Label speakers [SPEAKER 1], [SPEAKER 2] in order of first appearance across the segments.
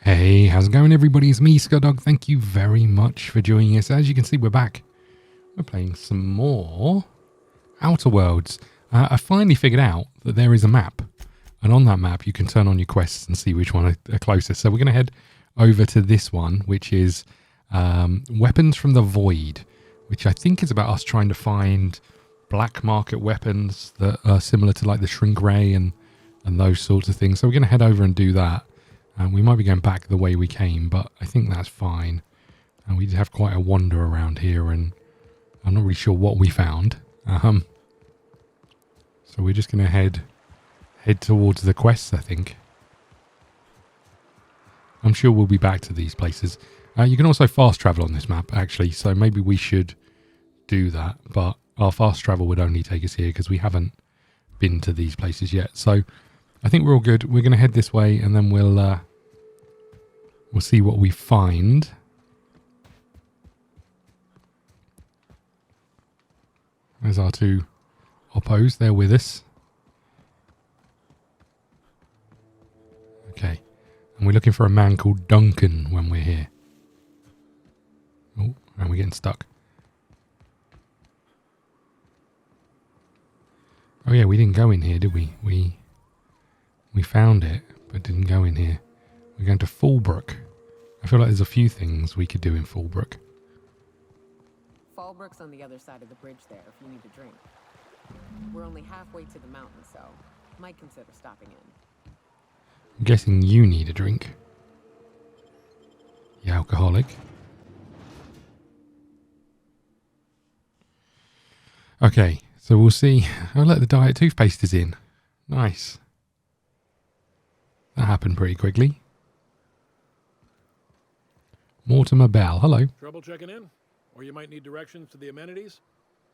[SPEAKER 1] Hey, how's it going everybody? It's me, ScottDog. Thank you very much for joining us. As you can see, we're back. We're playing some more Outer Worlds. I finally figured out that there is a map. And on that map, you can turn on your quests and see which one are closest. So we're going to head over to this one, which is Weapons from the Void, which I think is about us trying to find black market weapons that are similar to like the Shrink Ray and those sorts of things. So we're going to head over and do that. We might be going back the way we came, but I think that's fine. And we did have quite a wander around here, and I'm not really sure what we found. So we're just going to head towards the quests, I think. I'm sure we'll be back to these places. You can also fast travel on this map, actually, so maybe we should do that. But our fast travel would only take us here because we haven't been to these places yet. So I think we're all good. We're going to head this way, and then we'll see what we find. There's our two oppos. They're with us. Okay. And we're looking for a man called Duncan when we're here. Oh, and we're getting stuck. Oh yeah, we didn't go in here, did we? We found it, but didn't go in here. We're going to Fallbrook. I feel like there's a few things we could do in Fallbrook.
[SPEAKER 2] Fallbrook's on the other side of the bridge there if you need a drink. We're only halfway to the mountain, so might consider stopping in.
[SPEAKER 1] I'm guessing you need a drink. You alcoholic. Okay, so we'll see. Oh look, the diet toothpaste is in. Nice. That happened pretty quickly. Mortimer Bell, hello.
[SPEAKER 3] Trouble checking in? Or you might need directions to the amenities?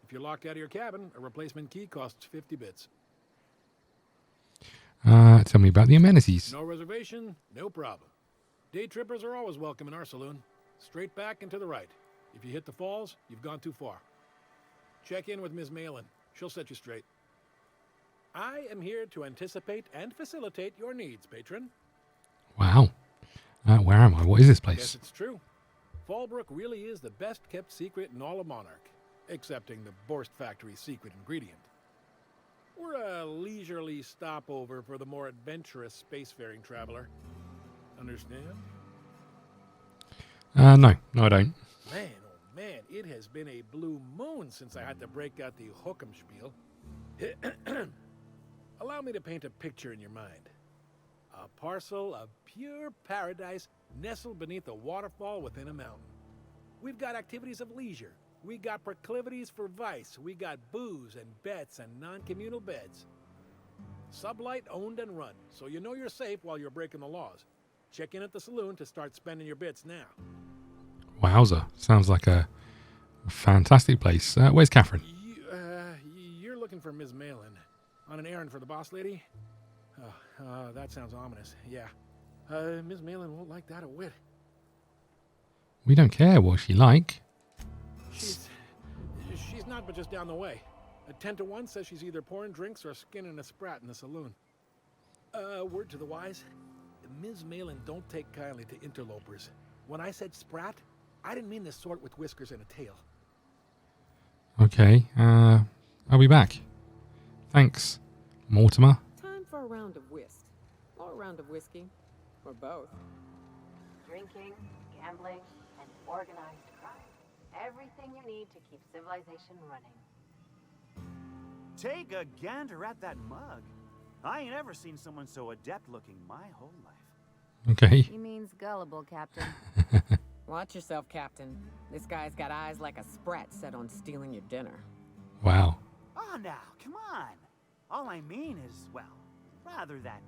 [SPEAKER 3] If you're locked out of your cabin, a replacement key costs 50 bits.
[SPEAKER 1] Tell me about the amenities.
[SPEAKER 3] No reservation, no problem. Day trippers are always welcome in our saloon. Straight back and to the right. If you hit the falls, you've gone too far. Check in with Ms. Malin. She'll set you straight. I am here to anticipate and facilitate your needs, patron.
[SPEAKER 1] Wow. Where am I? What is this place?
[SPEAKER 3] Yes, it's true. Fallbrook really is the best kept secret in all of Monarch, excepting the Borst Factory's secret ingredient. We're a leisurely stopover for the more adventurous spacefaring traveler. Understand?
[SPEAKER 1] No, I don't.
[SPEAKER 3] Man, oh man, it has been a blue moon since I had to break out the hook'em spiel. Allow me to paint a picture in your mind. A parcel of pure paradise nestled beneath a waterfall within a mountain. We've got activities of leisure. We got proclivities for vice. We got booze and bets and non-communal beds. Sublight owned and run, so you know you're safe while you're breaking the laws. Check in at the saloon to start spending your bits now.
[SPEAKER 1] Wowza. Sounds like a fantastic place. Where's Catherine?
[SPEAKER 3] You're looking for Ms. Malin. On an errand for the boss lady? That sounds ominous. Yeah. Ms. Malin won't like that a whit.
[SPEAKER 1] We don't care what's she like.
[SPEAKER 3] She's not but just down the way. A 10 to 1 says she's either pouring drinks or skinning a sprat in the saloon. Word to the wise. Ms. Malin don't take kindly to interlopers. When I said sprat, I didn't mean the sort with whiskers and a tail.
[SPEAKER 1] Okay, I'll be back. Thanks, Mortimer.
[SPEAKER 2] Time for a round of whist. Or a round of whiskey. Or both.
[SPEAKER 4] Drinking, gambling, and organized crime. Everything you need to keep civilization running.
[SPEAKER 5] Take a gander at that mug. I ain't ever seen someone so adept looking my whole life.
[SPEAKER 1] Okay.
[SPEAKER 4] He means gullible, Captain.
[SPEAKER 2] Watch yourself, Captain. This guy's got eyes like a sprat set on stealing your dinner.
[SPEAKER 1] Wow.
[SPEAKER 5] Oh, now, come on. All I mean is, well, rather that,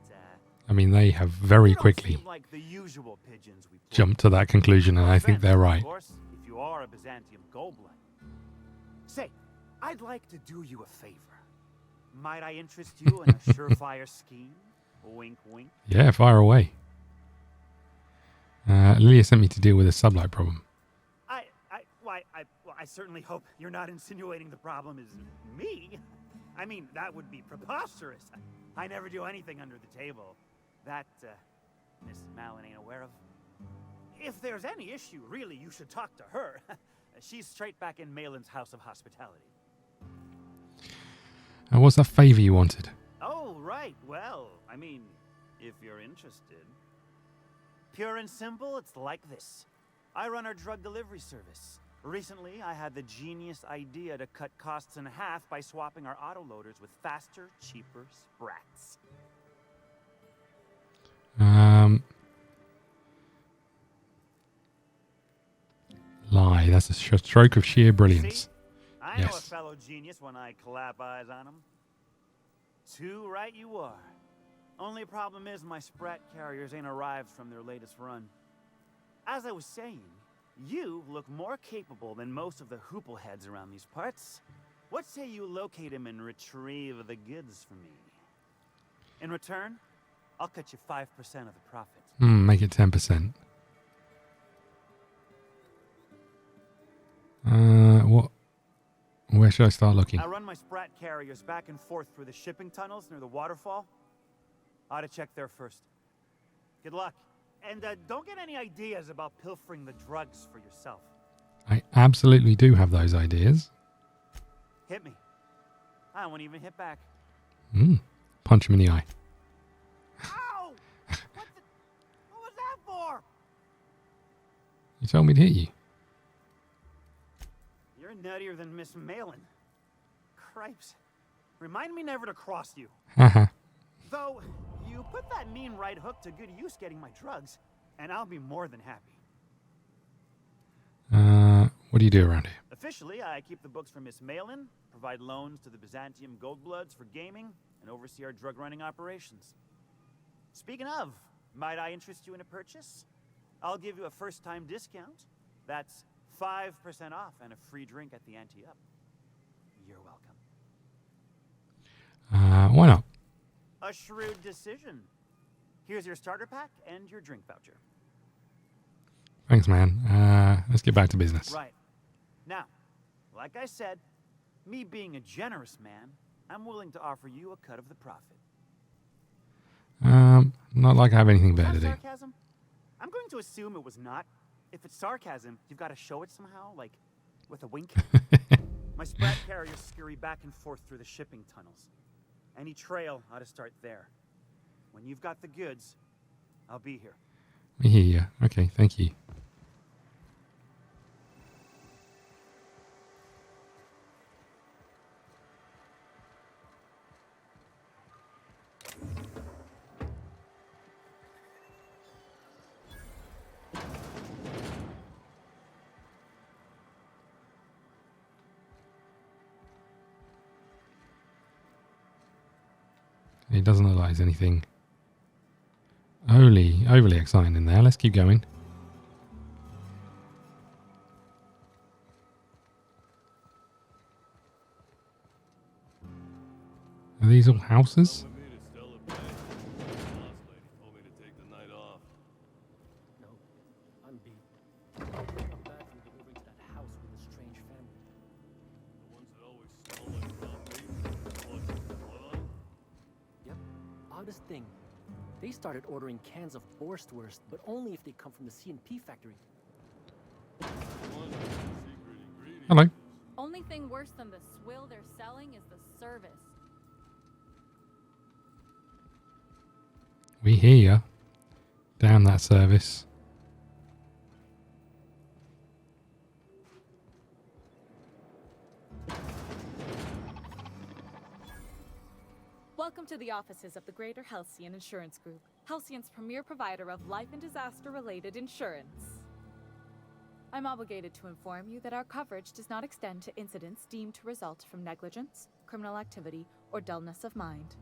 [SPEAKER 1] I mean, they have very quickly
[SPEAKER 5] like the usual pigeons we
[SPEAKER 1] jumped to that conclusion, and I think they're right.
[SPEAKER 5] Of course, if you are a Byzantium goldblood. Say, I'd like to do you a favor. Might I interest you in a surefire scheme? Wink, wink.
[SPEAKER 1] Yeah, fire away. Lilia sent me to deal with a sublight problem.
[SPEAKER 5] I certainly hope you're not insinuating the problem is me. I mean, that would be preposterous. I never do anything under the table. That, Miss Malin ain't aware of. If there's any issue, really, you should talk to her. She's straight back in Malin's House of Hospitality.
[SPEAKER 1] And what's that favor you wanted?
[SPEAKER 5] Oh, right. Well, I mean, if you're interested. Pure and simple, it's like this. I run our drug delivery service. Recently, I had the genius idea to cut costs in half by swapping our autoloaders with faster, cheaper sprats.
[SPEAKER 1] Lie. That's a stroke of sheer brilliance.
[SPEAKER 5] See? I know a
[SPEAKER 1] Yes.
[SPEAKER 5] fellow genius when I clap eyes on him. Too right you are. Only problem is my sprat carriers ain't arrived from their latest run. As I was saying, you look more capable than most of the hoople heads around these parts. What say you locate him and retrieve the goods for me? In return, I'll cut you 5% of the profit.
[SPEAKER 1] Make it 10%. What? Where should I start looking?
[SPEAKER 5] I run my sprat carriers back and forth through the shipping tunnels near the waterfall. Ought to check there first. Good luck. And don't get any ideas about pilfering the drugs for yourself.
[SPEAKER 1] I absolutely do have those ideas.
[SPEAKER 5] Hit me. I won't even hit back.
[SPEAKER 1] Punch him in the eye.
[SPEAKER 5] Ow! What was that for?
[SPEAKER 1] You told me to hit you.
[SPEAKER 5] You're nuttier than Miss Malin. Cripes. Remind me never to cross you.
[SPEAKER 1] Haha.
[SPEAKER 5] Though, you put that mean right hook to good use getting my drugs, and I'll be more than happy.
[SPEAKER 1] What do you do around here?
[SPEAKER 5] Officially, I keep the books for Miss Malin, provide loans to the Byzantium Goldbloods for gaming, and oversee our drug running operations. Speaking of, might I interest you in a purchase? I'll give you a first-time discount. That's 5% off and a free drink at the ante-up. You're welcome.
[SPEAKER 1] Why not?
[SPEAKER 5] A shrewd decision. Here's your starter pack and your drink voucher.
[SPEAKER 1] Thanks, man. Let's get back to business.
[SPEAKER 5] Right. Now, like I said, me being a generous man, I'm willing to offer you a cut of the profit.
[SPEAKER 1] Not like I have anything better to
[SPEAKER 5] Is
[SPEAKER 1] do.
[SPEAKER 5] that sarcasm? I'm going to assume it was not. If it's sarcasm, you've got to show it somehow, like with a wink. My sprat carriers scurry back and forth through the shipping tunnels. Any trail ought to start there. When you've got the goods, I'll be here.
[SPEAKER 1] We hear you. Okay, thank you. It doesn't look like there's anything overly exciting in there. Let's keep going. Are these all houses?
[SPEAKER 6] No, I'm beat. I'm back from delivering to that house with a strange family. Yep, oddest thing. They started ordering cans of Borstwurst, but only if they come from the C&P factory.
[SPEAKER 1] Hello.
[SPEAKER 7] Only thing worse than the swill they're selling is the service.
[SPEAKER 1] We hear you. Damn that service.
[SPEAKER 7] Welcome to the offices of the Greater Halcyon Insurance Group, Halcyon's premier provider of life and disaster-related insurance. I'm obligated to inform you that our coverage does not extend to incidents deemed to result from negligence, criminal activity, or dullness of mind.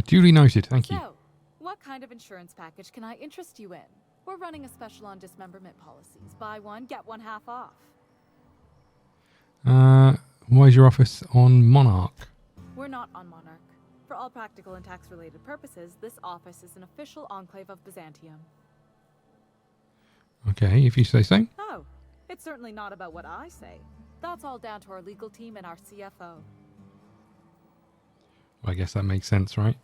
[SPEAKER 1] Duly noted. Thank you.
[SPEAKER 7] So, what kind of insurance package can I interest you in? We're running a special on dismemberment policies. Buy one, get one half off.
[SPEAKER 1] Why is your office on Monarch?
[SPEAKER 7] We're not on Monarch. For all practical and tax-related purposes, this office is an official enclave of Byzantium.
[SPEAKER 1] Okay, if you say so.
[SPEAKER 7] Oh, it's certainly not about what I say. That's all down to our legal team and our CFO.
[SPEAKER 1] Well, I guess that makes sense, right?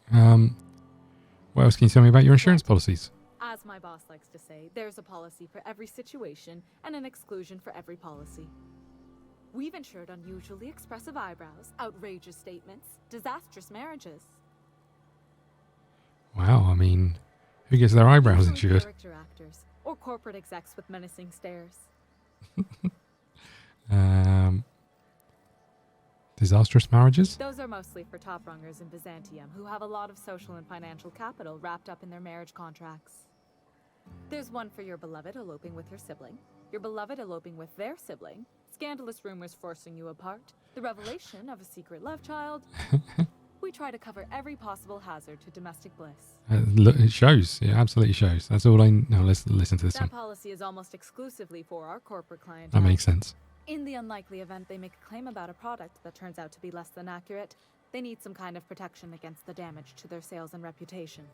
[SPEAKER 1] What else can you tell me about your insurance policies?
[SPEAKER 7] As my boss likes to say, there's a policy for every situation and an exclusion for every policy. We've insured unusually expressive eyebrows, outrageous statements, disastrous marriages.
[SPEAKER 1] Wow, I mean, who gets their eyebrows
[SPEAKER 7] Usually
[SPEAKER 1] insured?
[SPEAKER 7] character actors or corporate execs with menacing stares.
[SPEAKER 1] Disastrous marriages?
[SPEAKER 7] Those are mostly for top rungers in Byzantium who have a lot of social and financial capital wrapped up in their marriage contracts. There's one for your beloved eloping with your sibling, your beloved eloping with their sibling, scandalous rumors forcing you apart, the revelation of a secret love child. We try to cover every possible hazard to domestic bliss.
[SPEAKER 1] Look, it shows. It absolutely shows. That's all I know. Let's listen to this
[SPEAKER 7] That
[SPEAKER 1] one.
[SPEAKER 7] policy is almost exclusively for our corporate clientele.
[SPEAKER 1] That makes sense.
[SPEAKER 7] In the unlikely event they make a claim about a product that turns out to be less than accurate, they need some kind of protection against the damage to their sales and reputation.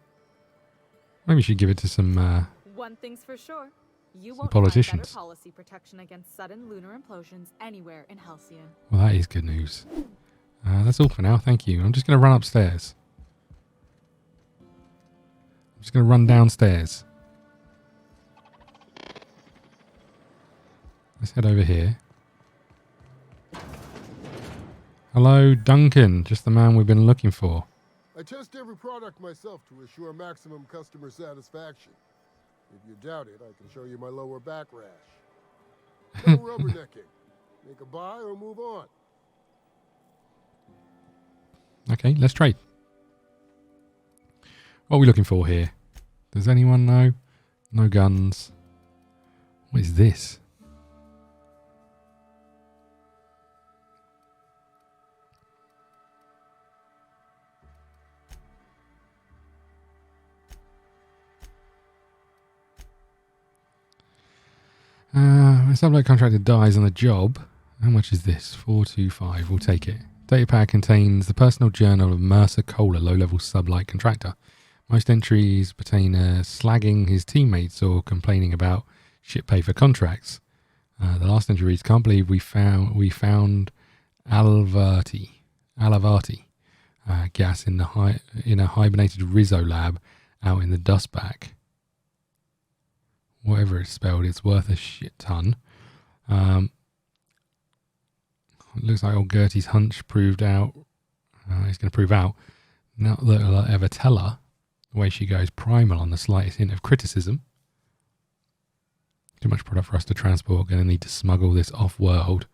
[SPEAKER 1] Maybe we should give it to some
[SPEAKER 7] One thing's for sure, you
[SPEAKER 1] Some
[SPEAKER 7] won't
[SPEAKER 1] politicians.
[SPEAKER 7] find better policy protection against sudden lunar implosions anywhere in Halcyon.
[SPEAKER 1] well, that is good news. That's all for now. Thank you. I'm just going to run upstairs. I'm just going to run downstairs. Let's head over here. Hello, Duncan. Just the man we've been looking for.
[SPEAKER 8] I test every product myself to assure maximum customer satisfaction. If you doubt it, I can show you my lower back rash. No rubbernecking. Make a buy or move on.
[SPEAKER 1] Okay, let's trade. What are we looking for here? Does anyone know? No guns. What is this? A sublet contractor dies on the job. How much is this? 425. We'll take it. Data pad contains the personal journal of Mercer Kohler, low-level sublight contractor. Most entries pertain to slagging his teammates or complaining about shit pay for contracts. The last entry reads, "Can't believe we found Alavati gas in a hibernated Rizzo lab out in the dustback. Whatever it's spelled, it's worth a shit ton. It looks like old Gertie's hunch proved out. He's going to prove out. Not that I'll ever tell her. The way she goes primal on the slightest hint of criticism. Too much product for us to transport. Going to need to smuggle this off-world.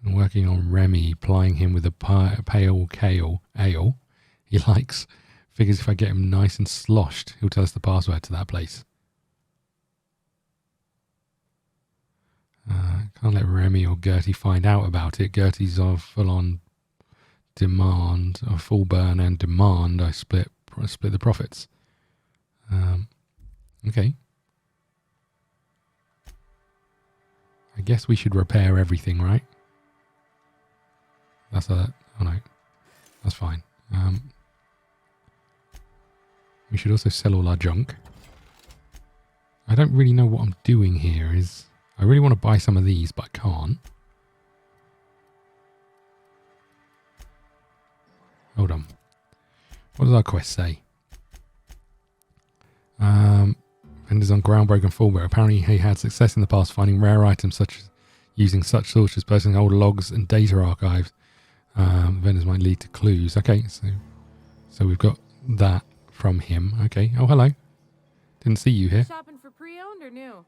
[SPEAKER 1] I'm working on Remy, plying him with a pale kale ale he likes. Figures if I get him nice and sloshed, he'll tell us the password to that place. Can't let Remy or Gertie find out about it. Gertie's on full-on demand, or full burn and demand. I split the profits. Okay. I guess we should repair everything, right? Oh no, that's fine. We should also sell all our junk. I don't really know what I'm doing here. I really want to buy some of these, but I can't. Hold on. What does our quest say? Vendors on groundbreaking fullware. Apparently he had success in the past finding rare items such as using such sources as posting old logs and data archives. Vendors might lead to clues. Okay, so we've got that from him. Okay. Oh, hello. Didn't see you here.
[SPEAKER 2] Shopping for pre-owned or new?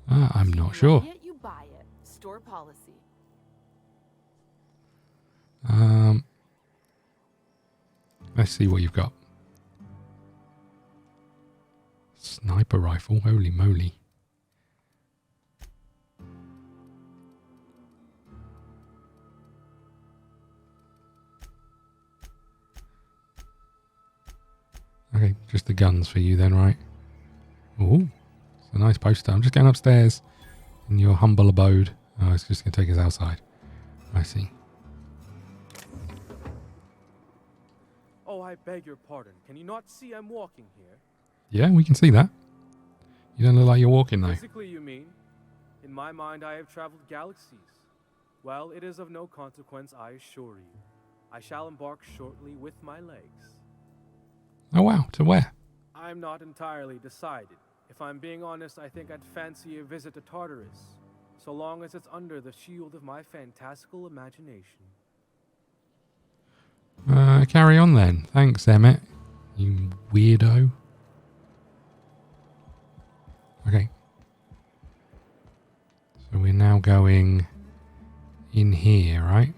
[SPEAKER 1] I'm not sure.
[SPEAKER 2] Yet you buy it. Store policy.
[SPEAKER 1] Let's see what you've got. Sniper rifle. Holy moly. Okay, just the guns for you then, right? Ooh, it's a nice poster. I'm just going upstairs in your humble abode. Oh, it's just going to take us outside. I see.
[SPEAKER 9] Oh, I beg your pardon. Can you not see I'm walking here?
[SPEAKER 1] Yeah, we can see that. You don't look like you're walking though.
[SPEAKER 9] Physically, you mean? In my mind, I have traveled galaxies. Well, it is of no consequence, I assure you. I shall embark shortly with my legs.
[SPEAKER 1] Oh wow, to where?
[SPEAKER 9] I'm not entirely decided. If I'm being honest, I think I'd fancy a visit to Tartarus, so long as it's under the shield of my fantastical imagination.
[SPEAKER 1] Carry on then. Thanks, Emmett. You weirdo. Okay. So we're now going in here, right?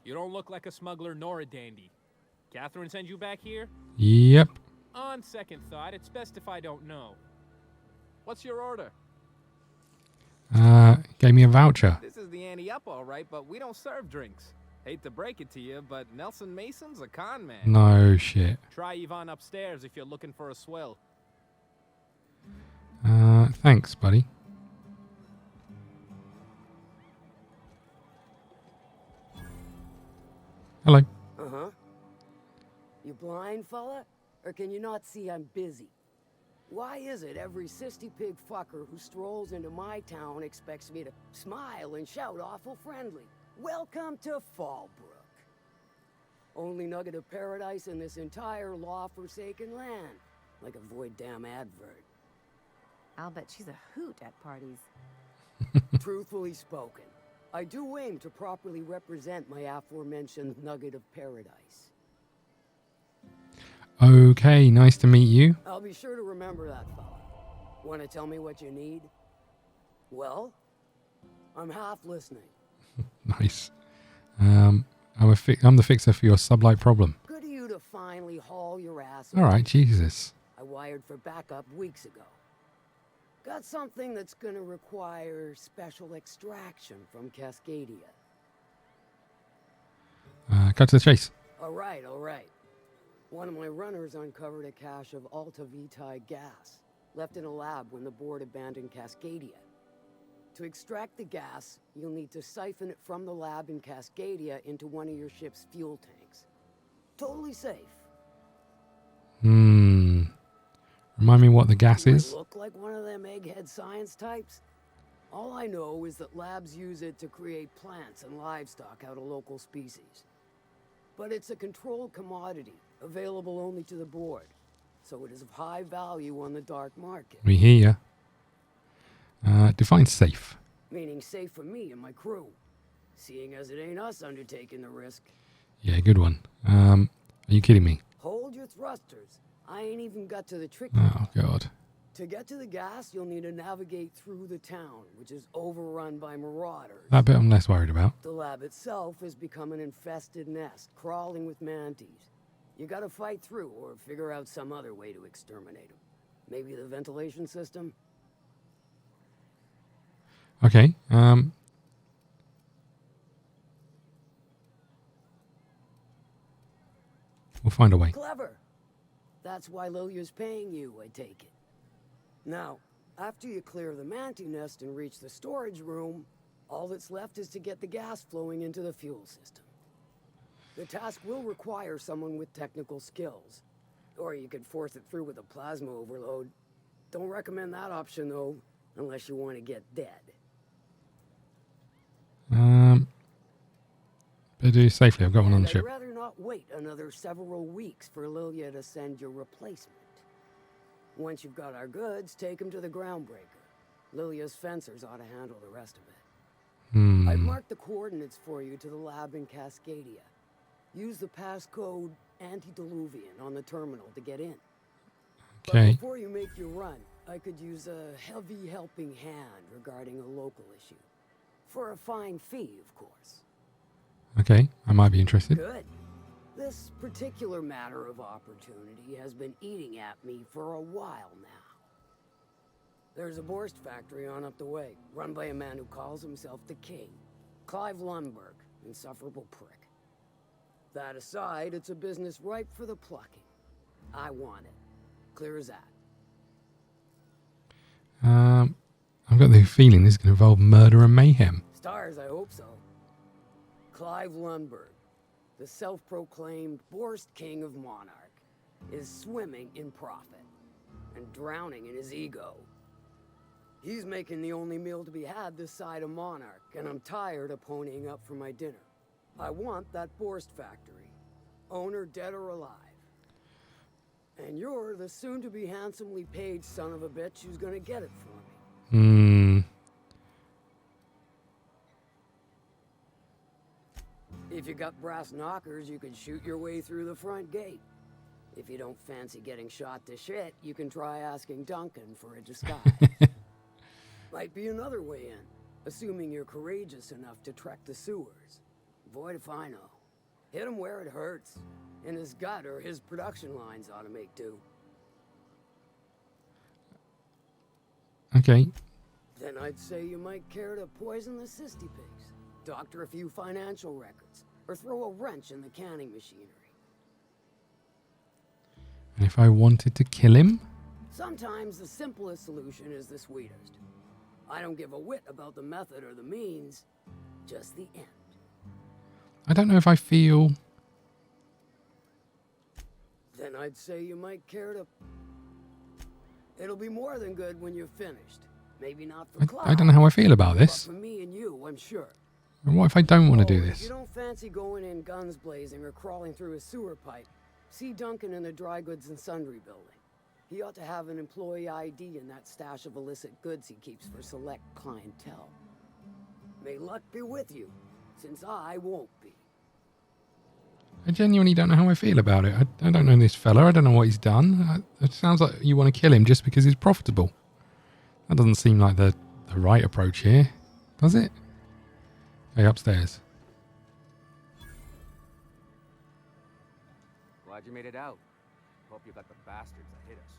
[SPEAKER 10] You don't look like a smuggler nor a dandy. Catherine sent you back here?
[SPEAKER 1] Yep.
[SPEAKER 10] On second thought, it's best if I don't know. What's your order?
[SPEAKER 1] Gave me a voucher.
[SPEAKER 10] This is the ante up, all right, but we don't serve drinks. Hate to break it to you, but Nelson Mason's a con man.
[SPEAKER 1] No shit.
[SPEAKER 10] Try Yvonne upstairs if you're looking for a swill.
[SPEAKER 1] Thanks, buddy. Hello.
[SPEAKER 11] Uh-huh. You blind, fella? Or can you not see I'm busy? Why is it every sissy pig fucker who strolls into my town expects me to smile and shout awful friendly? Welcome to Fallbrook. Only nugget of paradise in this entire law-forsaken land. Like a void damn advert.
[SPEAKER 2] I'll bet she's a hoot at parties.
[SPEAKER 11] Truthfully spoken, I do aim to properly represent my aforementioned nugget of paradise.
[SPEAKER 1] Okay, nice to meet you.
[SPEAKER 11] I'll be sure to remember that, fella. Want to tell me what you need? Well, I'm half listening.
[SPEAKER 1] Nice. I'm the fixer for your sublight problem.
[SPEAKER 11] Good of you to finally haul your ass.
[SPEAKER 1] All right, Jesus.
[SPEAKER 11] I wired for backup weeks ago. Got something that's gonna require special extraction from Cascadia.
[SPEAKER 1] Cut to the chase.
[SPEAKER 11] All right. One of my runners uncovered a cache of Alta Vitae gas, left in a lab when the board abandoned Cascadia. To extract the gas, you'll need to siphon it from the lab in Cascadia into one of your ship's fuel tanks. Totally safe.
[SPEAKER 1] Remind me what the gas is?
[SPEAKER 11] Look like one of them egghead science types? All I know is that labs use it to create plants and livestock out of local species. But it's a controlled commodity, available only to the board, so it is of high value on the dark market.
[SPEAKER 1] We hear ya. Define safe.
[SPEAKER 11] Meaning safe for me and my crew, seeing as it ain't us undertaking the risk.
[SPEAKER 1] Yeah, good one. Are you kidding me?
[SPEAKER 11] Hold your thrusters. I ain't even got to the trick.
[SPEAKER 1] Oh, God.
[SPEAKER 11] To get to the gas, you'll need to navigate through the town, which is overrun by marauders.
[SPEAKER 1] That bit I'm less worried about.
[SPEAKER 11] The lab itself has become an infested nest, crawling with manties. You gotta fight through, or figure out some other way to exterminate them. Maybe the ventilation system?
[SPEAKER 1] Okay, we'll find a way.
[SPEAKER 11] Clever. That's why Lilia's paying you, I take it. Now, after you clear the mantis nest and reach the storage room, all that's left is to get the gas flowing into the fuel system. The task will require someone with technical skills. Or you could force it through with a plasma overload. Don't recommend that option, though, unless you want to get dead.
[SPEAKER 1] Better do it safely. I've got one on the ship.
[SPEAKER 11] I'd rather not wait another several weeks for Lilia to send your replacement. Once you've got our goods, take them to the groundbreaker. Lilia's fencers ought to handle the rest of it. I've marked the coordinates for you to the lab in Cascadia. Use the passcode Antediluvian on the terminal to get in.
[SPEAKER 1] Okay.
[SPEAKER 11] But before you make your run, I could use a heavy helping hand regarding a local issue. For a fine fee, of course.
[SPEAKER 1] Okay, I might be interested.
[SPEAKER 11] Good. This particular matter of opportunity has been eating at me for a while now. There's a Borst factory on up the way, run by a man who calls himself the King. Clive Lundberg, insufferable prick. That aside, it's a business ripe for the plucking. I want it. Clear as that.
[SPEAKER 1] I've got the feeling this is going to involve murder and mayhem.
[SPEAKER 11] Stars, I hope so. Clive Lundberg, the self-proclaimed Borst King of Monarch, is swimming in profit and drowning in his ego. He's making the only meal to be had this side of Monarch, and I'm tired of ponying up for my dinner. I want that Borst factory. Owner dead or alive. And you're the soon-to-be handsomely paid son of a bitch who's gonna get it for me. If you got brass knockers, you can shoot your way through the front gate. If you don't fancy getting shot to shit, you can try asking Duncan for a disguise. Might be another way in, assuming you're courageous enough to trek the sewers. Void if I know. Hit him where it hurts. In his gut, or his production lines ought to make do.
[SPEAKER 1] Okay.
[SPEAKER 11] Then I'd say you might care to poison the cysty pigs, doctor a few financial records, or throw a wrench in the canning machinery.
[SPEAKER 1] And if I wanted to kill him?
[SPEAKER 11] Sometimes the simplest solution is the sweetest. I don't give a whit about the method or the means, just the end.
[SPEAKER 1] I don't know if I feel...
[SPEAKER 11] Then I'd say you might care to... It'll be more than good when you're finished. Maybe not for Cloud.
[SPEAKER 1] I don't know how I feel about this.
[SPEAKER 11] But for me and you, I'm sure.
[SPEAKER 1] And what if I don't want to do
[SPEAKER 11] If
[SPEAKER 1] this?
[SPEAKER 11] you don't fancy going in guns blazing or crawling through a sewer pipe, see Duncan in the dry goods and sundry building. He ought to have an employee ID in that stash of illicit goods he keeps for select clientele. May luck be with you, since I won't be.
[SPEAKER 1] I genuinely don't know how I feel about it. I don't know this fella. I don't know what he's done. It sounds like you want to kill him just because he's profitable. That doesn't seem like the right approach here, does it? Okay, upstairs.
[SPEAKER 12] Glad you made it out. Hope you got the bastards that hit us.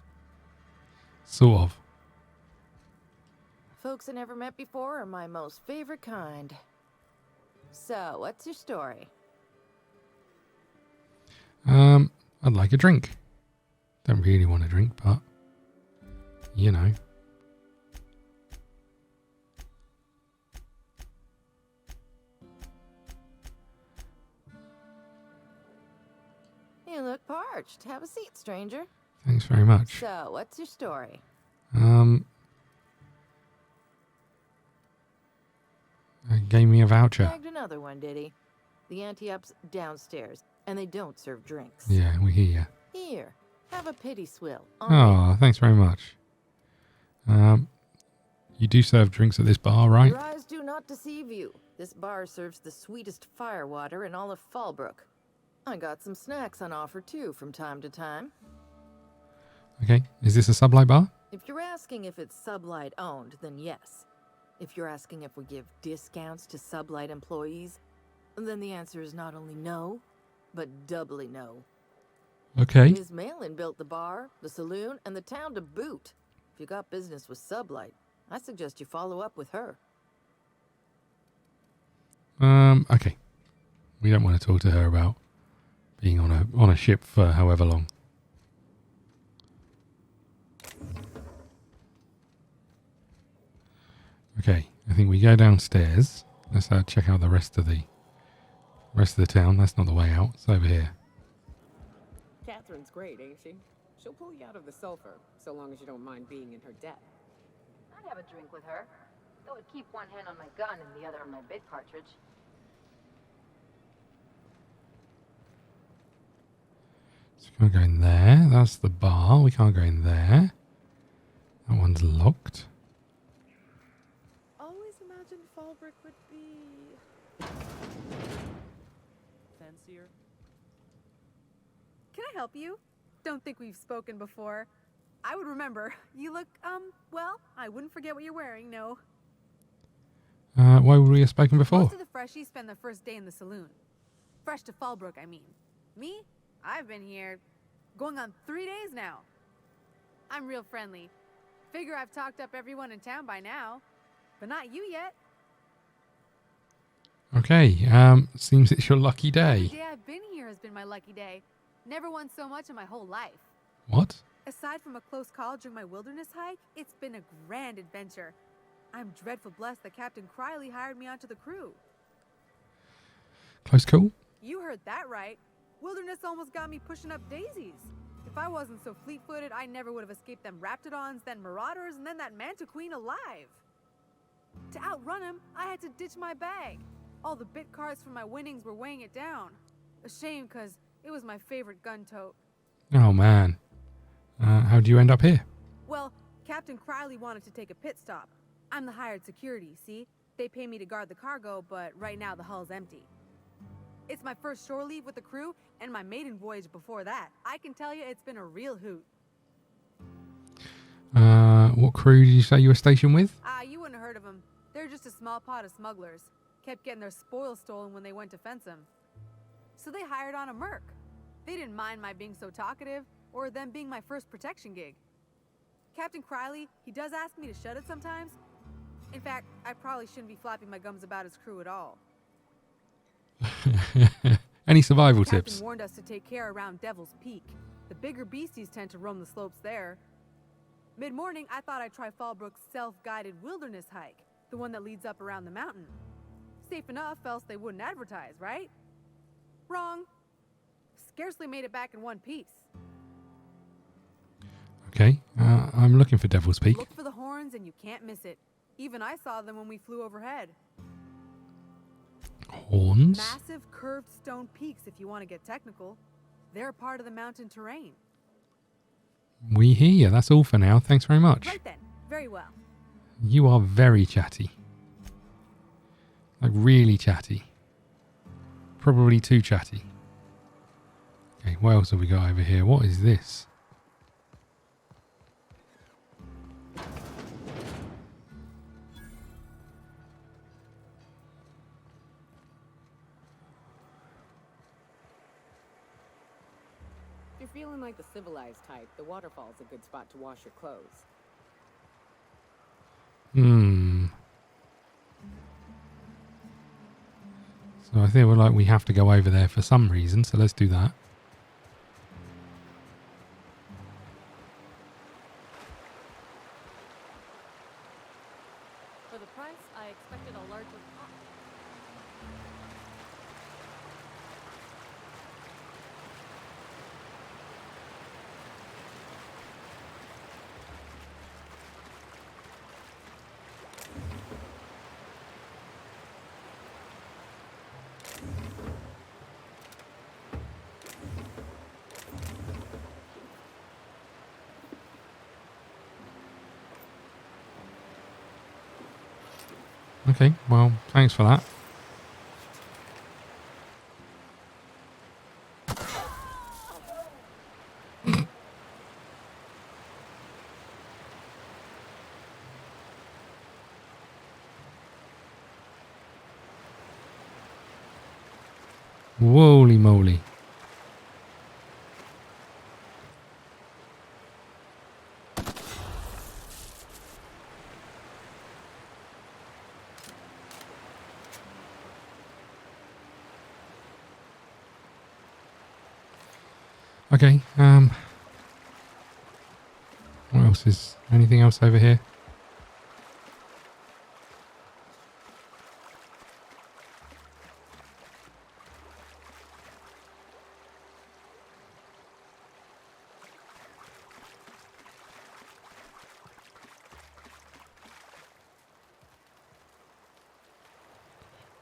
[SPEAKER 1] Sort of.
[SPEAKER 13] Folks I never met before are my most favorite kind. So, what's your story?
[SPEAKER 1] I'd like a drink. Don't really want a drink, but you know.
[SPEAKER 13] You look parched. Have a seat, stranger.
[SPEAKER 1] Thanks very much.
[SPEAKER 13] So, what's your story?
[SPEAKER 1] Gave me a voucher.
[SPEAKER 13] Bagged another one, did he? The anti-up's downstairs, and they don't serve drinks.
[SPEAKER 1] Yeah, we hear you.
[SPEAKER 13] Here, have a pity swill.
[SPEAKER 1] Oh, thanks very much. You do serve drinks at this bar, right?
[SPEAKER 13] Your eyes do not deceive you. This bar serves the sweetest firewater in all of Fallbrook. I got some snacks on offer too from time to time.
[SPEAKER 1] Okay, is this a sublight bar?
[SPEAKER 13] If you're asking if it's Sublight owned, then yes. If you're asking if we give discounts to Sublight employees, then the answer is not only no, but doubly no.
[SPEAKER 1] Okay.
[SPEAKER 13] Ms. Malin built the bar, the saloon, and the town to boot. If you got business with Sublight, I suggest you follow up with her.
[SPEAKER 1] Okay. We don't want to talk to her about being on a ship for however long. Okay, I think we go downstairs. Let's check out the rest of the town. That's not the way out. It's over here.
[SPEAKER 2] Catherine's great, ain't she? She'll pull you out of the sulfur, so long as you don't mind being in her debt.
[SPEAKER 4] I'd have a drink with her, though I'd keep one hand on my gun and the other on my big cartridge.
[SPEAKER 1] So we can't go in there. That's the bar. We can't go in there. That one's locked.
[SPEAKER 7] Always imagined Fallbrook would be
[SPEAKER 9] fancier.
[SPEAKER 14] Can I help you? Don't think we've spoken before. I would remember. You look, well, I wouldn't forget what you're wearing, no.
[SPEAKER 1] Why would we have spoken before?
[SPEAKER 14] Most of the freshies spend their first day in the saloon. Fresh to Fallbrook, I mean. Me? I've been here going on 3 days now. I'm real friendly. Figure I've talked up everyone in town by now. But not you yet.
[SPEAKER 1] Okay, seems it's your lucky day.
[SPEAKER 14] Every day I've been here has been my lucky day. Never won so much in my whole life.
[SPEAKER 1] What?
[SPEAKER 14] Aside from a close call during my wilderness hike, it's been a grand adventure. I'm dreadful blessed that Captain Criley hired me onto the crew.
[SPEAKER 1] Close call?
[SPEAKER 14] You heard that right. Wilderness almost got me pushing up daisies. If I wasn't so fleet-footed, I never would have escaped them Raptidons, then Marauders, and then that Manta Queen alive. To outrun him, I had to ditch my bag. All the bit cards from my winnings were weighing it down. A shame, because it was my favorite gun tote.
[SPEAKER 1] Oh, man. How'd you end up here?
[SPEAKER 14] Well, Captain Crowley wanted to take a pit stop. I'm the hired security, see? They pay me to guard the cargo, but right now the hull's empty. It's my first shore leave with the crew, and my maiden voyage before that. I can tell you it's been a real hoot.
[SPEAKER 1] What crew did you say you were stationed with?
[SPEAKER 14] You wouldn't have heard of them. They're just a small pot of smugglers. Kept getting their spoils stolen when they went to fence them. So they hired on a merc. They didn't mind my being so talkative, or them being my first protection gig. Captain Crowley, he does ask me to shut it sometimes. In fact, I probably shouldn't be flapping my gums about his crew at all.
[SPEAKER 1] Any survival
[SPEAKER 14] Captain
[SPEAKER 1] tips?
[SPEAKER 14] Warned us to take care around Devil's Peak. The bigger beasties tend to roam the slopes there. Mid-morning, I thought I'd try Fallbrook's self-guided wilderness hike, the one that leads up around the mountain. Safe enough, else they wouldn't advertise, right? Wrong. Scarcely made it back in one piece.
[SPEAKER 1] Okay, I'm looking for Devil's Peak.
[SPEAKER 14] Look for the horns and you can't miss it. Even I saw them when we flew overhead.
[SPEAKER 1] Horns?
[SPEAKER 14] Massive curved stone peaks, if you want to get technical. They're part of the mountain terrain.
[SPEAKER 1] We hear you. That's all for now. Thanks very much.
[SPEAKER 14] Right then. Very well.
[SPEAKER 1] You are very chatty. Like really chatty. Probably too chatty. Okay, what else have we got over here? What is this?
[SPEAKER 2] If you're feeling like the civilized type, the waterfall's a good spot to wash your clothes.
[SPEAKER 1] So I think we have to go over there for some reason, so let's do that.
[SPEAKER 7] For the price, I expected a larger pot.
[SPEAKER 1] Okay, well, thanks for that. Holy moly. Okay, what else is, anything else over here?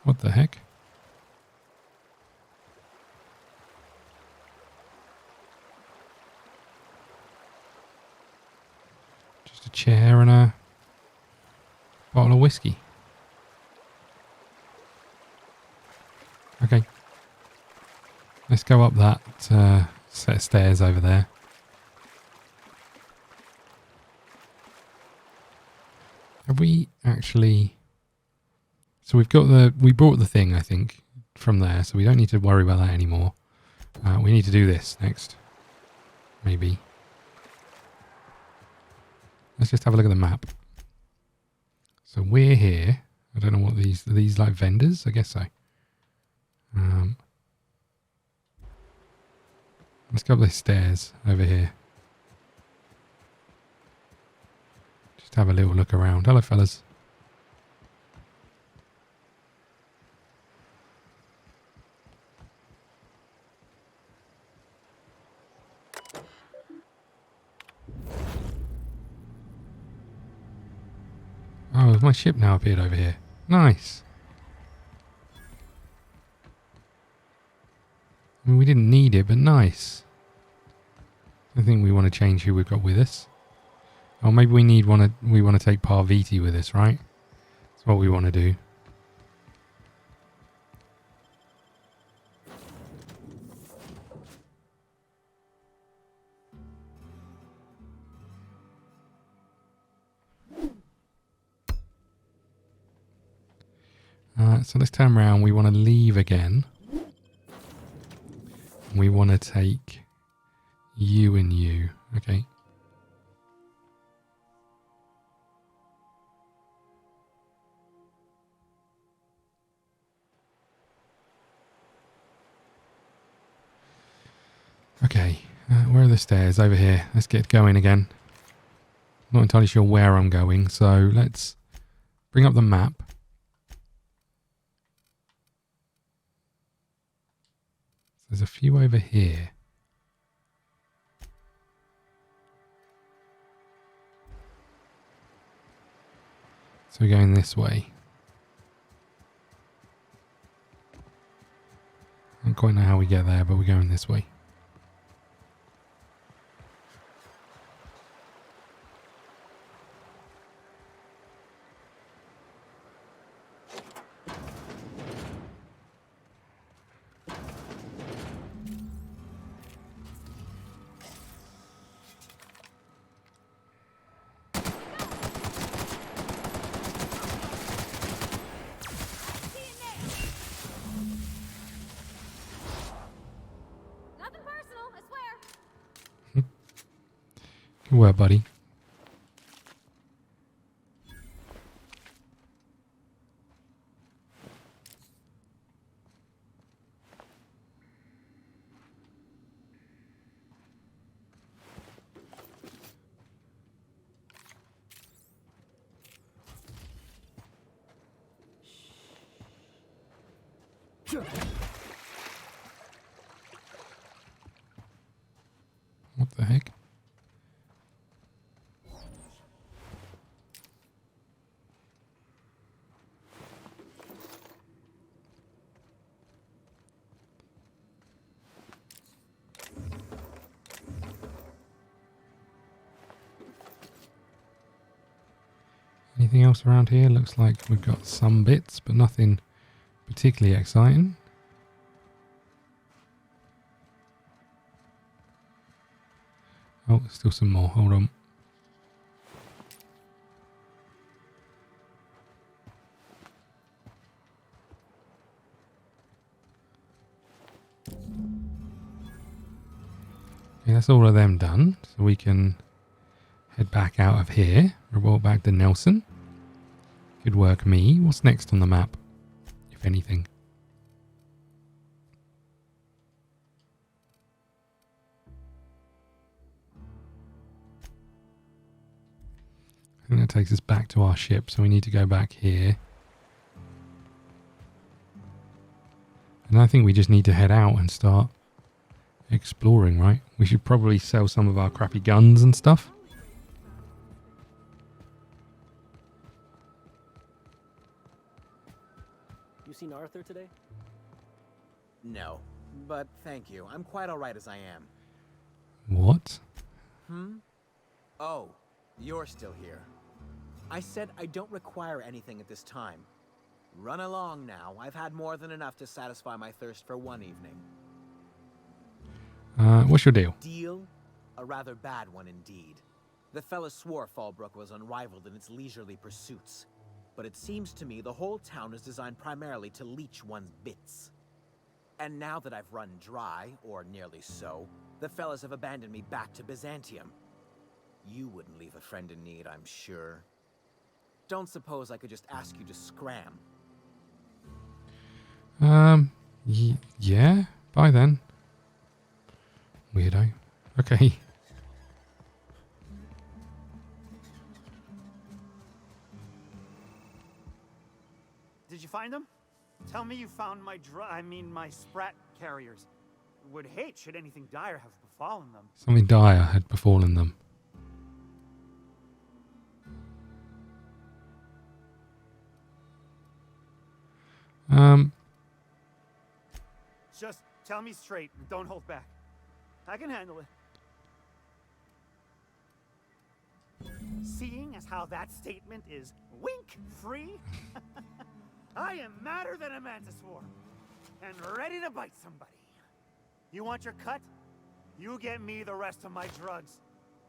[SPEAKER 1] What the heck? Just a chair and a bottle of whiskey. Okay. Let's go up that set of stairs over there. Have we actually... So we brought the thing, I think, from there, so we don't need to worry about that anymore. We need to do this next. Maybe. Let's just have a look at the map. So we're here. I don't know what are these like vendors? I guess so. Let's go up the stairs over here. Just have a little look around. Hello, fellas. has my ship now appeared over here? Nice. I mean, we didn't need it, but nice. I think we want to change who we've got with us. Or maybe we want to take Parvati with us, right? That's what we want to do. So let's turn around. We want to leave again. We want to take you and you. Okay. Okay. Where are the stairs? Over here. Let's get going again. Not entirely sure where I'm going, so let's bring up the map. There's a few over here. So we're going this way. I don't quite know how we get there, but we're going this way. Good work, buddy. What the heck? Anything else around here? Looks like we've got some bits, but nothing particularly exciting. Oh, still some more. Hold on. Okay, that's all of them done. So we can head back out of here. Report back to Nelson. Good work, me. What's next on the map, if anything? I think that takes us back to our ship, so we need to go back here. And I think we just need to head out and start exploring, right? We should probably sell some of our crappy guns and stuff.
[SPEAKER 6] You seen Arthur today?
[SPEAKER 12] No, but thank you. I'm quite alright as I am.
[SPEAKER 1] What?
[SPEAKER 12] Oh, you're still here. I said I don't require anything at this time. Run along now. I've had more than enough to satisfy my thirst for one evening.
[SPEAKER 1] What's your deal?
[SPEAKER 12] Deal? A rather bad one indeed. The fella swore Fallbrook was unrivaled in its leisurely pursuits. But it seems to me the whole town is designed primarily to leech one's bits. And now that I've run dry, or nearly so, the fellas have abandoned me back to Byzantium. You wouldn't leave a friend in need, I'm sure. Don't suppose I could just ask you to scram?
[SPEAKER 1] Yeah. Bye then. Weirdo. Okay.
[SPEAKER 5] Did you find them? Tell me you found my my sprat carriers. Would hate should anything dire have befallen them.
[SPEAKER 1] Something dire had befallen them.
[SPEAKER 5] Just tell me straight and don't hold back. I can handle it. Seeing as how that statement is wink-free, I am madder than a mantis swarm and ready to bite somebody. You want your cut? You get me the rest of my drugs,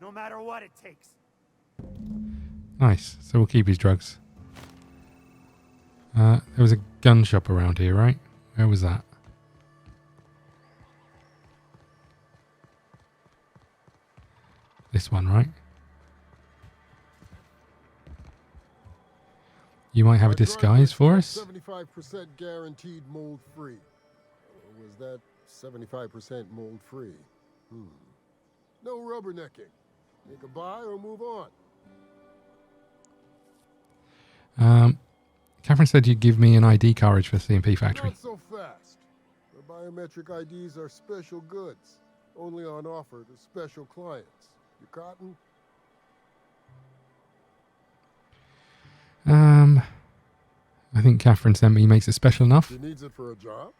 [SPEAKER 5] no matter what it takes.
[SPEAKER 1] Nice. So we'll keep his drugs. There was a gun shop around here, right? Where was that? This one, right? You might have a disguise for us?
[SPEAKER 8] 75% guaranteed mold-free. Or was that 75% mold-free? No rubbernecking. Make a buy or move on.
[SPEAKER 1] Catherine said you'd give me an ID coverage for CMP factory.
[SPEAKER 8] Not so fast. The biometric IDs are special goods. Only on offer to special clients. You cotton?
[SPEAKER 1] I think Catherine sent me makes it special enough.
[SPEAKER 8] She needs it for a job?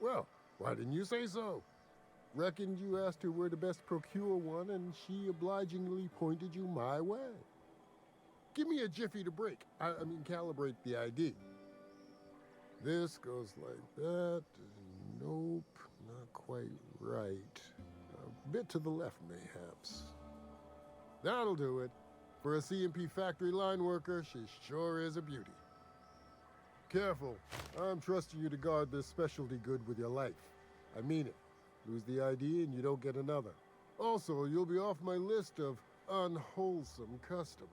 [SPEAKER 8] Well, why didn't you say so? Reckoned you asked her where to best procure one, and she obligingly pointed you my way. Give me a jiffy to break. I mean, calibrate the ID. This goes like that. Nope, not quite right. A bit to the left, mayhaps. That'll do it. For a CMP factory line worker, she sure is a beauty. Careful. I'm trusting you to guard this specialty good with your life. I mean it. Lose the ID and you don't get another. Also, you'll be off my list of unwholesome customers.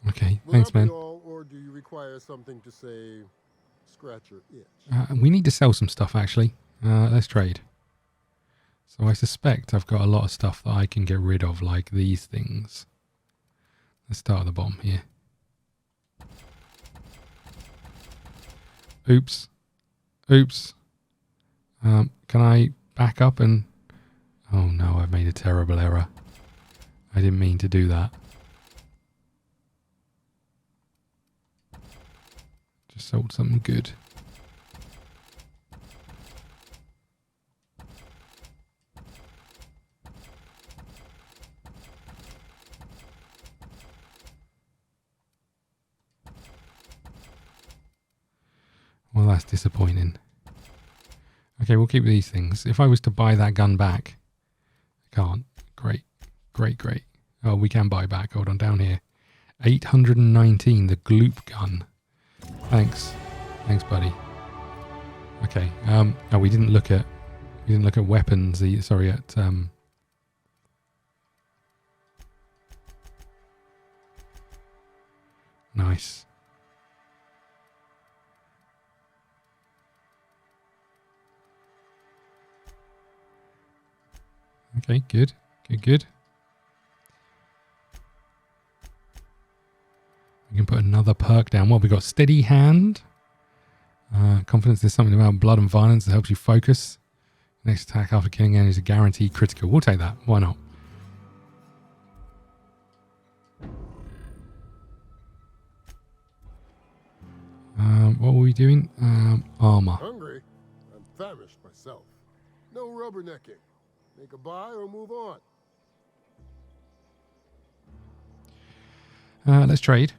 [SPEAKER 1] Okay,
[SPEAKER 8] Will
[SPEAKER 1] thanks,
[SPEAKER 8] that be
[SPEAKER 1] man.
[SPEAKER 8] all, or do you require something to say, scratch your itch?
[SPEAKER 1] We need to sell some stuff, actually. Let's trade. So I suspect I've got a lot of stuff that I can get rid of, like these things. Let's start at the bottom here. Oops. Oops. Can I back up and... Oh no, I've made a terrible error. I didn't mean to do that. Just sold something good. Well, that's disappointing. Okay, we'll keep these things. If I was to buy that gun back, I can't. Great, great, great. Oh, we can buy back. Hold on, down here. 819, the gloop gun. Thanks. Thanks, buddy. Okay. Oh, we didn't look at weapons. Sorry, at nice. Okay, good. Good, good. We can put another perk down. Well, we got steady hand. Confidence, there's something about blood and violence that helps you focus. Next attack after killing enemies is a guaranteed critical. We'll take that. Why not? What were we doing? Armor.
[SPEAKER 8] Hungry? I'm famished myself. No rubbernecking. Make a buy or move on.
[SPEAKER 1] Let's trade.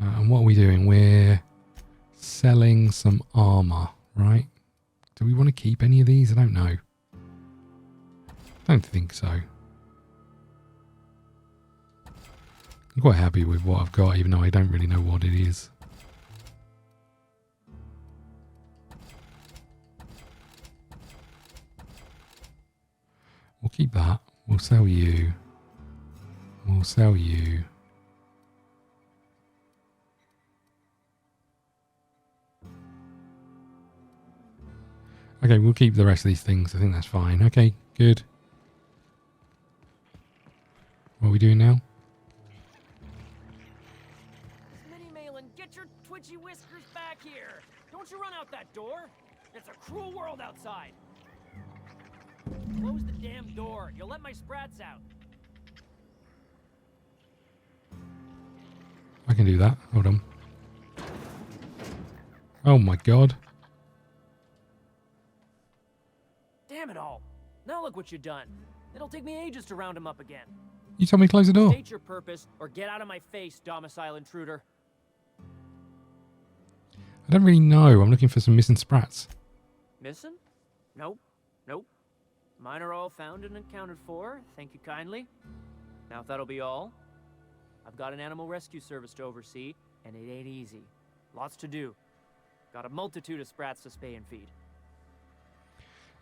[SPEAKER 1] And what are we doing? We're selling some armor, right? Do we want to keep any of these? I don't know. Don't think so. I'm quite happy with what I've got, even though I don't really know what it is. We'll keep that. We'll sell you. We'll sell you. Okay, we'll keep the rest of these things. I think that's fine. Okay, good. What are we doing now?
[SPEAKER 6] Smitty Malin, get your twitchy whiskers back here! Don't you run out that door! It's a cruel world outside! Close the damn door. You'll let my sprats out.
[SPEAKER 1] I can do that. Hold on. Oh my god.
[SPEAKER 6] Damn it all. Now look what you've done. It'll take me ages to round him up again.
[SPEAKER 1] You told me to close the door.
[SPEAKER 6] State your purpose or get out of my face, domicile intruder.
[SPEAKER 1] I don't really know. I'm looking for some missing sprats.
[SPEAKER 6] Missing? Nope. Nope. Mine are all found and accounted for. Thank you kindly. Now if that'll be all, I've got an animal rescue service to oversee, and it ain't easy. Lots to do. Got a multitude of sprats to spay and feed.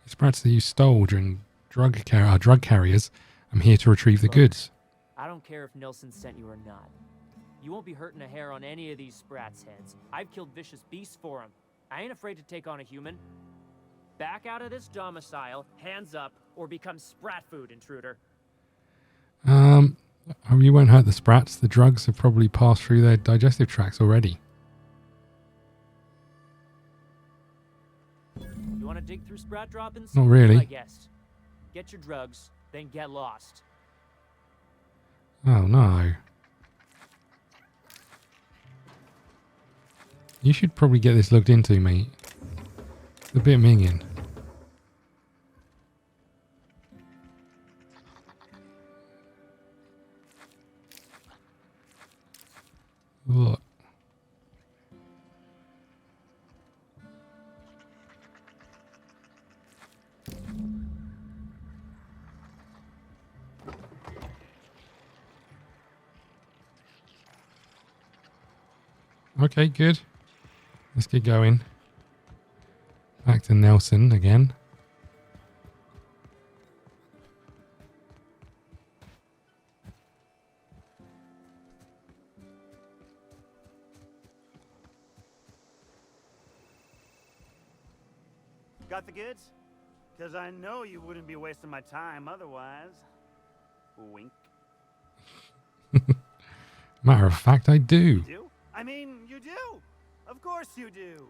[SPEAKER 1] The sprats that you stole during drug carriers. I'm here to retrieve the goods.
[SPEAKER 6] I don't care if Nelson sent you or not. You won't be hurting a hair on any of these sprats' heads. I've killed vicious beasts for them. I ain't afraid to take on a human. Back out of this domicile, hands up, or become sprat food, intruder.
[SPEAKER 1] You won't hurt the sprats. The drugs have probably passed through their digestive tracts already.
[SPEAKER 6] You want to dig through sprat droppings?
[SPEAKER 1] Not really.
[SPEAKER 6] I guess. Get your drugs, then get lost.
[SPEAKER 1] Oh no. You should probably get this looked into, mate. It's a bit minging. Look. Okay, good. Let's get going. Back to Nelson again.
[SPEAKER 5] Got the goods? Because I know you wouldn't be wasting my time otherwise. Wink.
[SPEAKER 1] Matter of fact, I do.
[SPEAKER 5] You do? I mean, you do. Of course you do.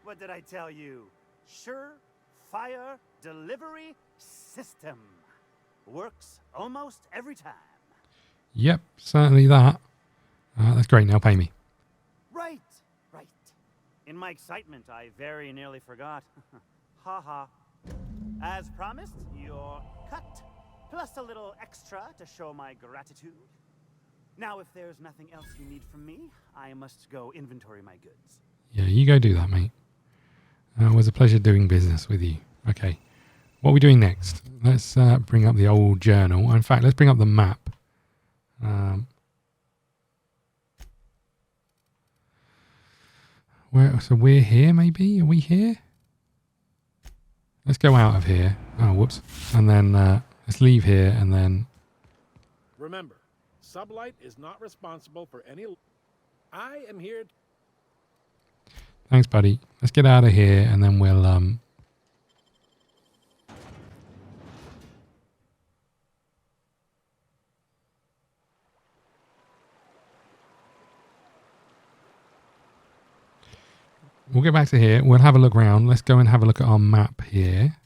[SPEAKER 5] What did I tell you? Sure-fire delivery system. Works almost every time.
[SPEAKER 1] Yep, certainly that. That's great. Now pay me.
[SPEAKER 5] Right. In my excitement, I very nearly forgot. Ha ha. As promised, your cut, plus a little extra to show my gratitude. Now, if there's nothing else you need from me, I must go inventory my goods.
[SPEAKER 1] Yeah, you go do that, mate. It was a pleasure doing business with you. Okay, what are we doing next? Let's bring up the old journal. In fact, let's bring up the map. So we're here, maybe? Are we here? Let's go out of here. Oh, whoops. And then let's leave here and then...
[SPEAKER 3] Remember, Sublight is not responsible for any... I am here...
[SPEAKER 1] Thanks, buddy. Let's get out of here and then we'll... We'll get back to here. We'll have a look around. Let's go and have a look at our map here.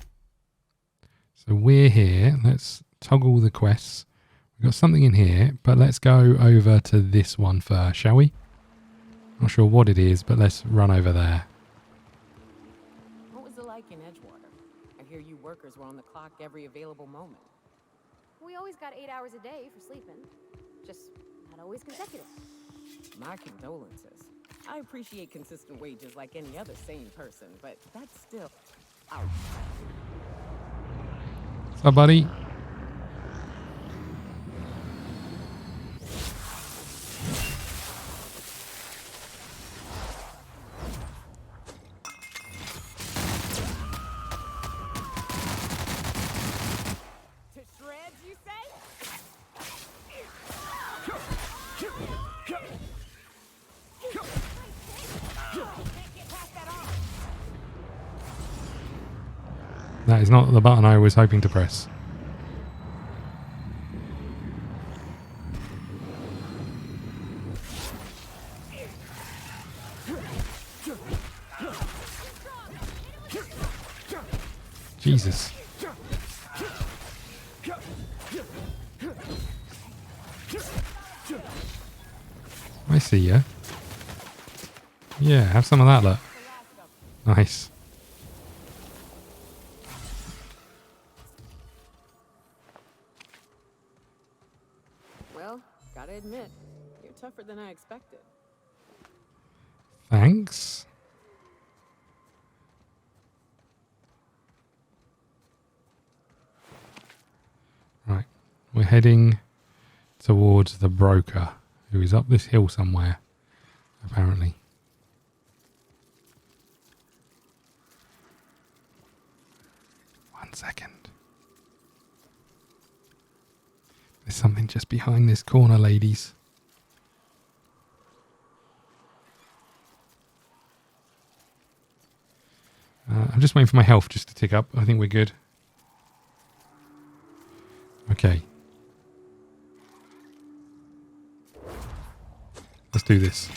[SPEAKER 1] So we're here. Let's toggle the quests. We've got something in here, but let's go over to this one first, shall we? Not sure what it is, but let's run over there.
[SPEAKER 2] What was it like in Edgewater? I hear you workers were on the clock every available moment.
[SPEAKER 14] We always got 8 hours a day for sleeping. Just not always consecutive.
[SPEAKER 2] My condolences. I appreciate consistent wages like any other sane person, but that's still... Ouch.
[SPEAKER 1] What's up, buddy?
[SPEAKER 2] To shreds, you say?
[SPEAKER 1] That is not the button I was hoping to press. Jesus. I see ya. Yeah, have some of that, look. Nice.
[SPEAKER 2] Well, gotta admit, you're tougher than I expected.
[SPEAKER 1] Thanks. Right. We're heading towards the broker, who is up this hill somewhere, apparently. One second. There's something just behind this corner, ladies. I'm just waiting for my health just to tick up. I think we're good. Okay. Let's do this.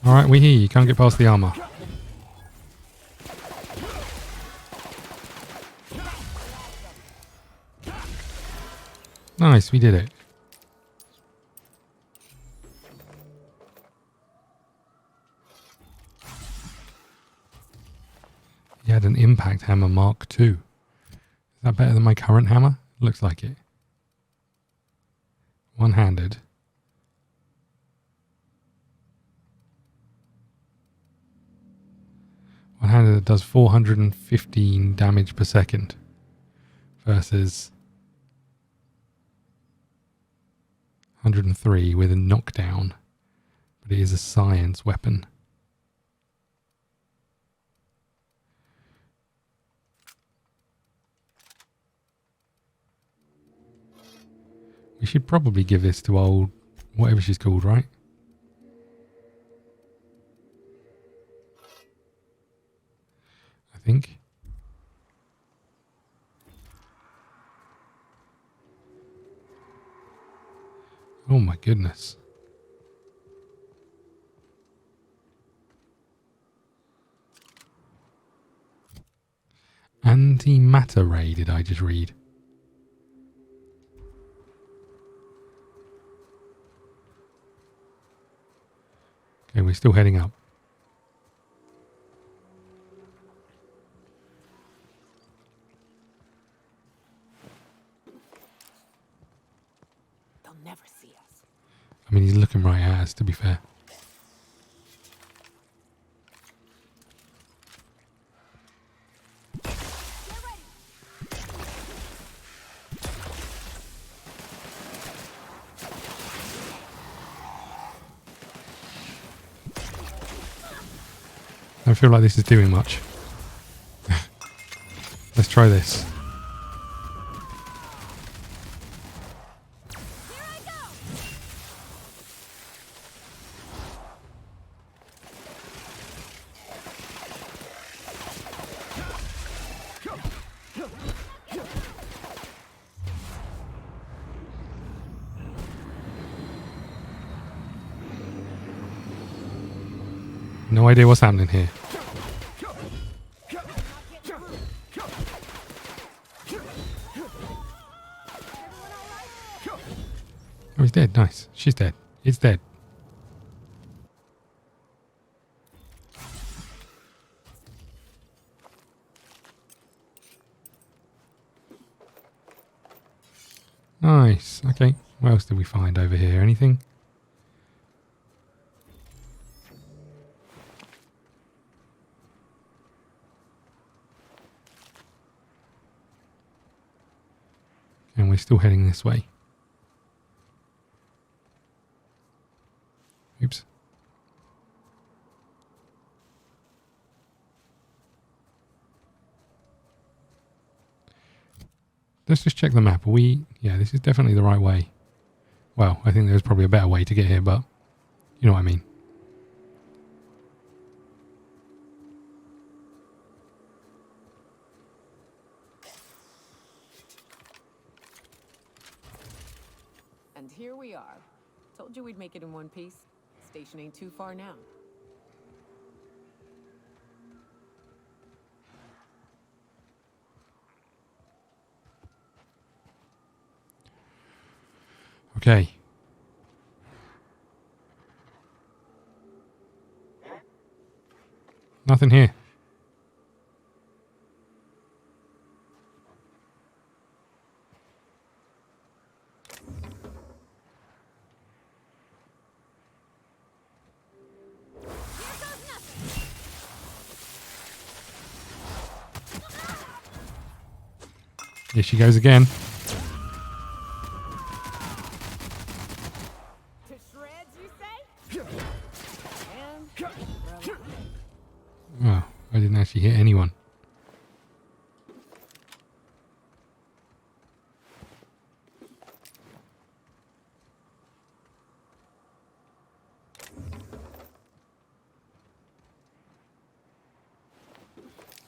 [SPEAKER 1] Alright, we hear you. Can't get past the armor. Nice, we did it. He had an impact hammer Mark II. Is that better than my current hammer? Looks like it. One-handed. One-handed that does 415 damage per second versus 103 with a knockdown, but it is a science weapon. We should probably give this to old whatever she's called, right? I think. Oh my goodness. Antimatter ray, did I just read? Okay, we're still heading up.
[SPEAKER 2] They'll never see us.
[SPEAKER 1] I mean, he's looking right at us, to be fair. I don't feel like this is doing much. Let's try this. No idea what's happening here. Oh, he's dead. Nice. She's dead. It's dead. Nice. Okay. What else did we find over here? Anything? And we're still heading this way. Oops. Let's just check the map. Yeah, this is definitely the right way. Well, I think there's probably a better way to get here, but you know what I mean.
[SPEAKER 2] And here we are. Told you we'd make it in one piece. Station ain't too far now.
[SPEAKER 1] Okay. Nothing here. Here she goes again.
[SPEAKER 2] To shreds, you say? And
[SPEAKER 1] Oh, I didn't actually hit anyone.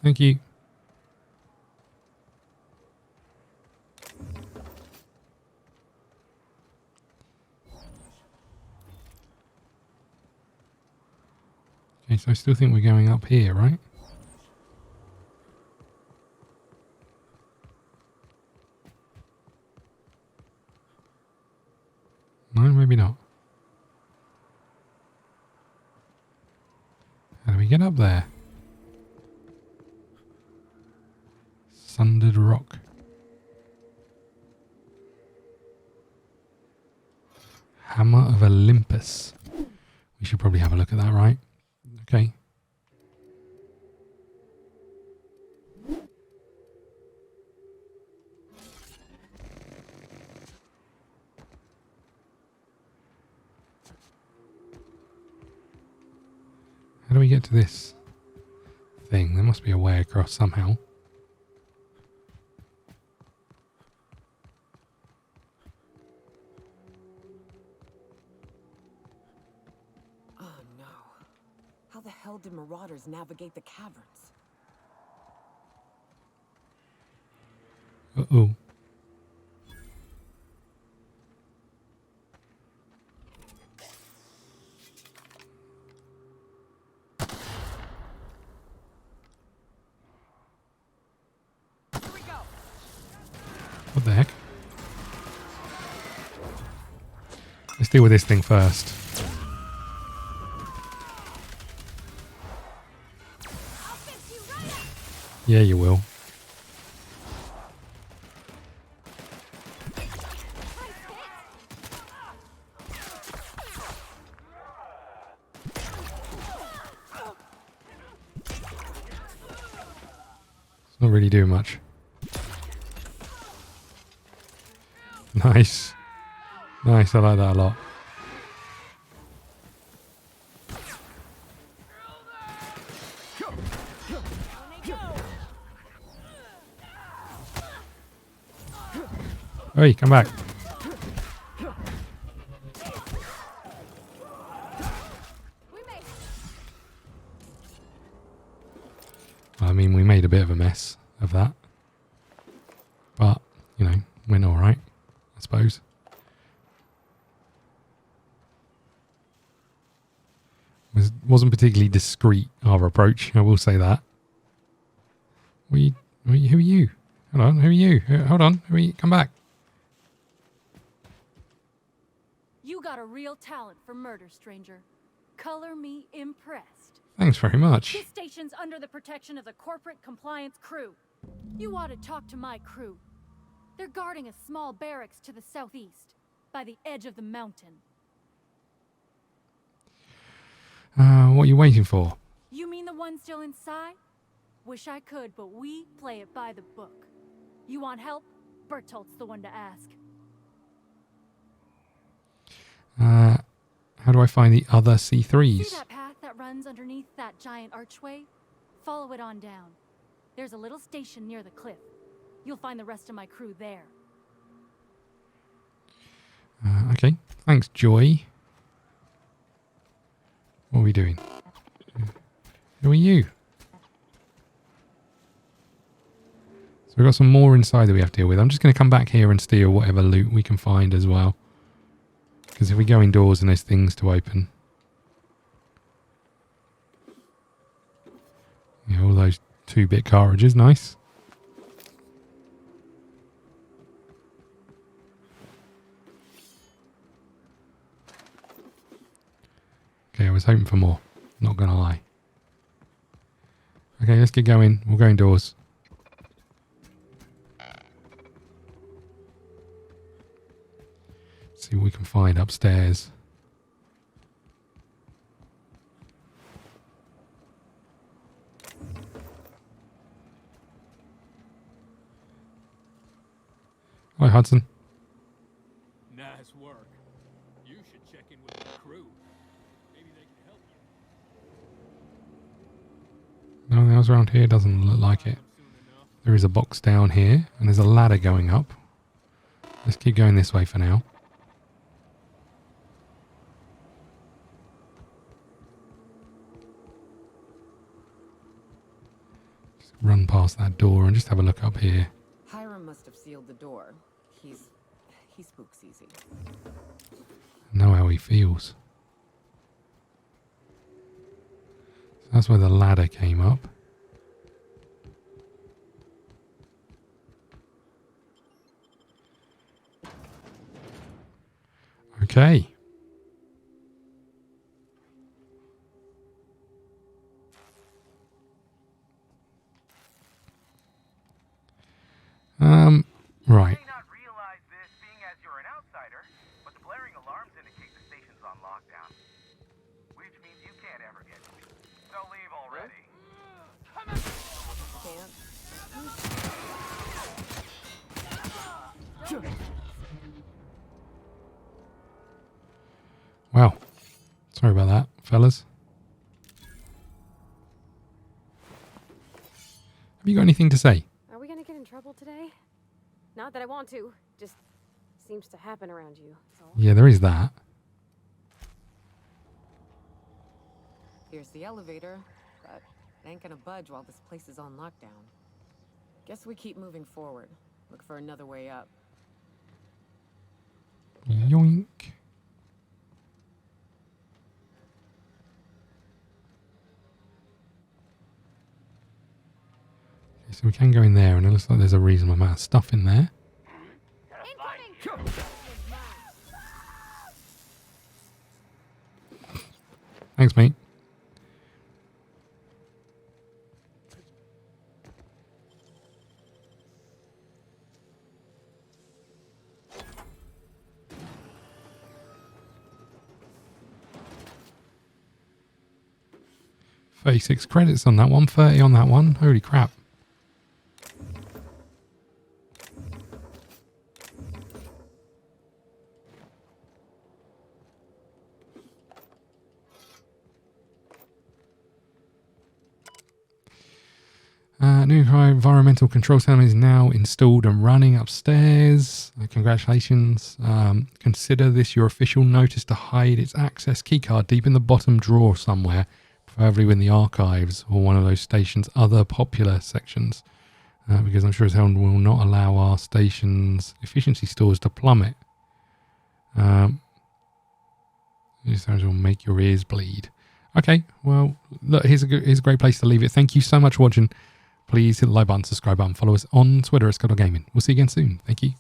[SPEAKER 1] Thank you. Okay, so I still think we're going up here, right? No, maybe not. How do we get up there? Sundered rock. Hammer of Olympus. We should probably have a look at that, right? Okay. How do we get to this thing? There must be a way across somehow.
[SPEAKER 2] oh no. How the hell did marauders navigate the caverns?
[SPEAKER 1] Uh-oh. What the heck? Let's deal with this thing first. Yeah, you will. It's not really doing much. Nice. Nice, I like that a lot. Hey, come back. I mean, we made a bit of a mess of that. But, you know, went alright, I suppose. Wasn't particularly discreet, our approach, I will say that. Who are you? Hold on, who are you? Hold on, who are you? Come back.
[SPEAKER 7] You got a real talent for murder, stranger. Color me impressed.
[SPEAKER 1] Thanks very much.
[SPEAKER 7] This station's under the protection of the corporate compliance crew. You ought to talk to my crew. They're guarding a small barracks to the southeast, by the edge of the mountain.
[SPEAKER 1] What are you waiting for?
[SPEAKER 7] You mean the one still inside? Wish I could, but we play it by the book. You want help? Bertolt's the one to ask.
[SPEAKER 1] How do I find the other C3s?
[SPEAKER 7] See that path that runs underneath that giant archway? Follow it on down. There's a little station near the cliff. You'll find the rest of my crew there.
[SPEAKER 1] Okay. Thanks, Joy. What are we doing? Who are you? So we've got some more inside that we have to deal with. I'm just going to come back here and steal whatever loot we can find as well. Because if we go indoors and there's things to open. Yeah, all those 2-bit cartridges. Nice. Okay, I was hoping for more. Not going to lie. Okay, let's get going. We'll go indoors. See what we can find upstairs. Hi, Hudson.
[SPEAKER 15] Nice work. You should check in with the crew. Maybe they can help you.
[SPEAKER 1] Nothing else around here? Doesn't look like it. There is a box down here, and there's a ladder going up. Let's keep going this way for now. Just run past that door and just have a look up here.
[SPEAKER 2] Hiram must have sealed the door. He spooks easy.
[SPEAKER 1] Know how he feels. So that's where the ladder came up. Okay. Right.
[SPEAKER 16] You may not realize this being as you're an outsider, but the blaring alarms indicate the station's on lockdown. Which means you can't ever get to it. So leave already.
[SPEAKER 1] Wow. Sorry about that, fellas. Have you got anything to say?
[SPEAKER 17] Are we gonna get in trouble today? Not that I want to. Just seems to happen around you. That's all.
[SPEAKER 1] Yeah, there is that.
[SPEAKER 2] Here's the elevator, but it ain't gonna budge while this place is on lockdown. Guess we keep moving forward. Look for another way up.
[SPEAKER 1] Yoink. So we can go in there, and it looks like there's a reasonable amount of stuff in there. Thanks, mate. $36 credits on that one, 30 on that one. Holy crap. New environmental control system is now installed and running upstairs. Congratulations. Consider this your official notice to hide its access keycard deep in the bottom drawer somewhere, preferably in the archives or one of those station's other popular sections, because I'm sure as hell will not allow our station's efficiency stores to plummet. These sounds will make your ears bleed. Okay, well, look, here's a great place to leave it. Thank you so much for watching. Please hit the like button, subscribe button, follow us on Twitter at ScottDogGaming. We'll see you again soon. Thank you.